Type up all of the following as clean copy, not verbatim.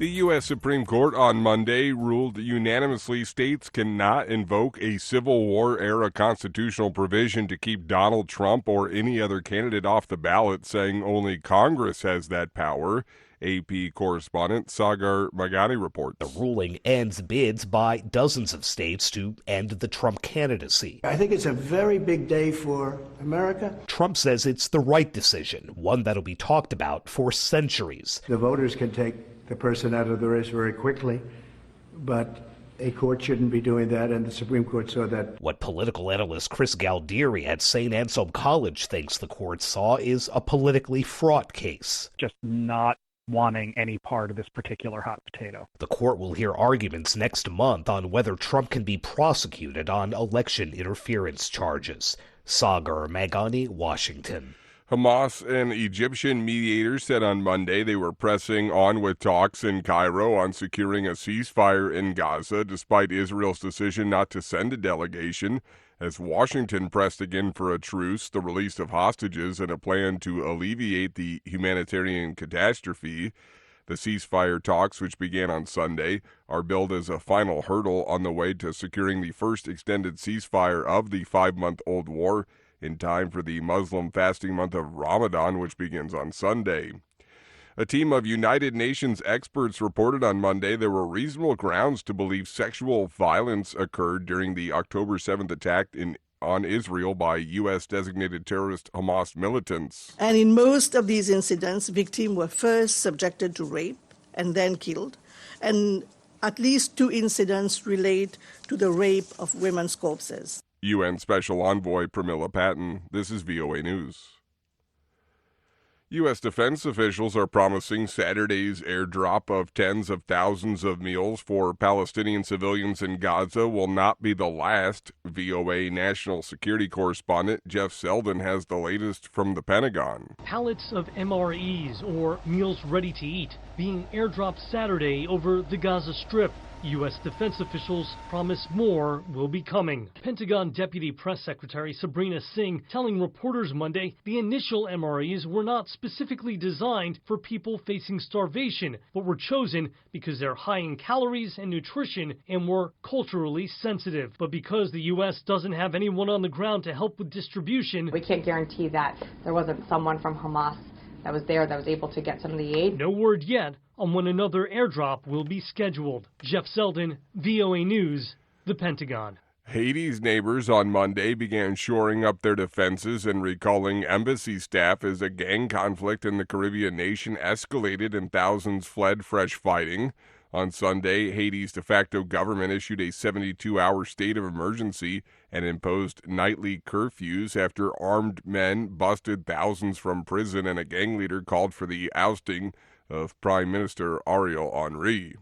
The U.S. Supreme Court on Monday ruled unanimously states cannot invoke a Civil War-era constitutional provision to keep Donald Trump or any other candidate off the ballot, saying only Congress has that power. AP correspondent Sagar Magani reports. The ruling ends bids by dozens of states to end the Trump candidacy. I think it's a very big day for America. Trump says it's the right decision, one that'll be talked about for centuries. The voters can take the person out of the race very quickly, but a court shouldn't be doing that, and the Supreme Court saw that. What political analyst Chris Galdieri at St. Anselm College thinks the court saw is a politically fraught case. Just not wanting any part of this particular hot potato. The court will hear arguments next month on whether Trump can be prosecuted on election interference charges. Sagar Magani, Washington. Hamas and Egyptian mediators said on Monday they were pressing on with talks in Cairo on securing a ceasefire in Gaza, despite Israel's decision not to send a delegation, as Washington pressed again for a truce, the release of hostages, and a plan to alleviate the humanitarian catastrophe. The ceasefire talks, which began on Sunday, are billed as a final hurdle on the way to securing the first extended ceasefire of the 5-month-old war in time for the Muslim fasting month of Ramadan, which begins on Sunday. A team of United Nations experts reported on Monday there were reasonable grounds to believe sexual violence occurred during the October 7th attack on Israel by U.S.-designated terrorist Hamas militants. And in most of these incidents, victims were first subjected to rape and then killed, and at least 2 incidents relate to the rape of women's corpses. UN Special Envoy Pramila Patten. This is VOA News. U.S. defense officials are promising Saturday's airdrop of tens of thousands of meals for Palestinian civilians in Gaza will not be the last. VOA national security correspondent Jeff Selden has the latest from the Pentagon. Pallets of MREs, or meals ready to eat, being airdropped Saturday over the Gaza Strip. U.S. defense officials promise more will be coming. Pentagon Deputy Press Secretary Sabrina Singh telling reporters Monday the initial MREs were not specifically designed for people facing starvation, but were chosen because they're high in calories and nutrition and were culturally sensitive. But because the U.S. doesn't have anyone on the ground to help with distribution, we can't guarantee that there wasn't someone from Hamas that was there that was able to get some of the aid. No word yet on when another airdrop will be scheduled. Jeff Selden, VOA News, the Pentagon. Haiti's neighbors on Monday began shoring up their defenses and recalling embassy staff as a gang conflict in the Caribbean nation escalated and thousands fled fresh fighting. On Sunday, Haiti's de facto government issued a 72-hour state of emergency and imposed nightly curfews after armed men busted thousands from prison and a gang leader called for the ousting of Prime Minister Ariel Henry.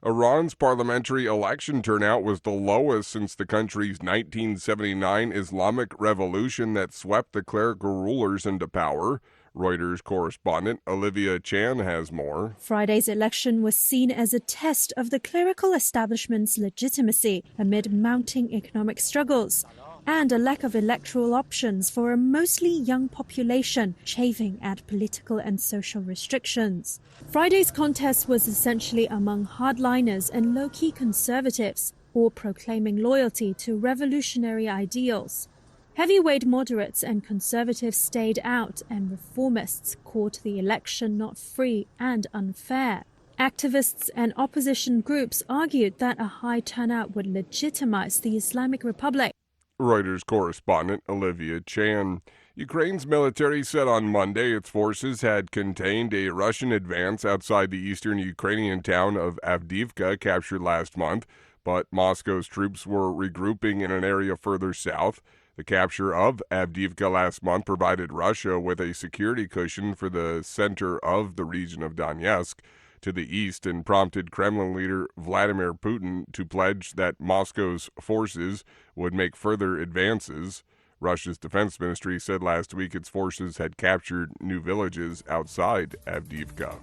Iran's parliamentary election turnout was the lowest since the country's 1979 Islamic Revolution that swept the clerical rulers into power. Reuters correspondent Olivia Chan has more. Friday's election was seen as a test of the clerical establishment's legitimacy amid mounting economic struggles and a lack of electoral options for a mostly young population chafing at political and social restrictions. Friday's contest was essentially among hardliners and low-key conservatives, all proclaiming loyalty to revolutionary ideals. Heavyweight moderates and conservatives stayed out, and reformists called the election not free and unfair. Activists and opposition groups argued that a high turnout would legitimize the Islamic Republic. Reuters correspondent Olivia Chan. Ukraine's military said on Monday its forces had contained a Russian advance outside the eastern Ukrainian town of Avdiivka, captured last month, but Moscow's troops were regrouping in an area further south. The capture of Avdiivka last month provided Russia with a security cushion for the center of the region of Donetsk to the east and prompted Kremlin leader Vladimir Putin to pledge that Moscow's forces would make further advances. Russia's defense ministry said last week its forces had captured new villages outside Avdiivka.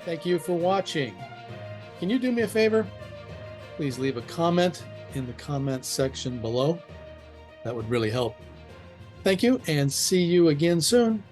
Thank you for watching. Can you do me a favor? Please leave a comment in the comment section below. That would really help. Thank you, and see you again soon.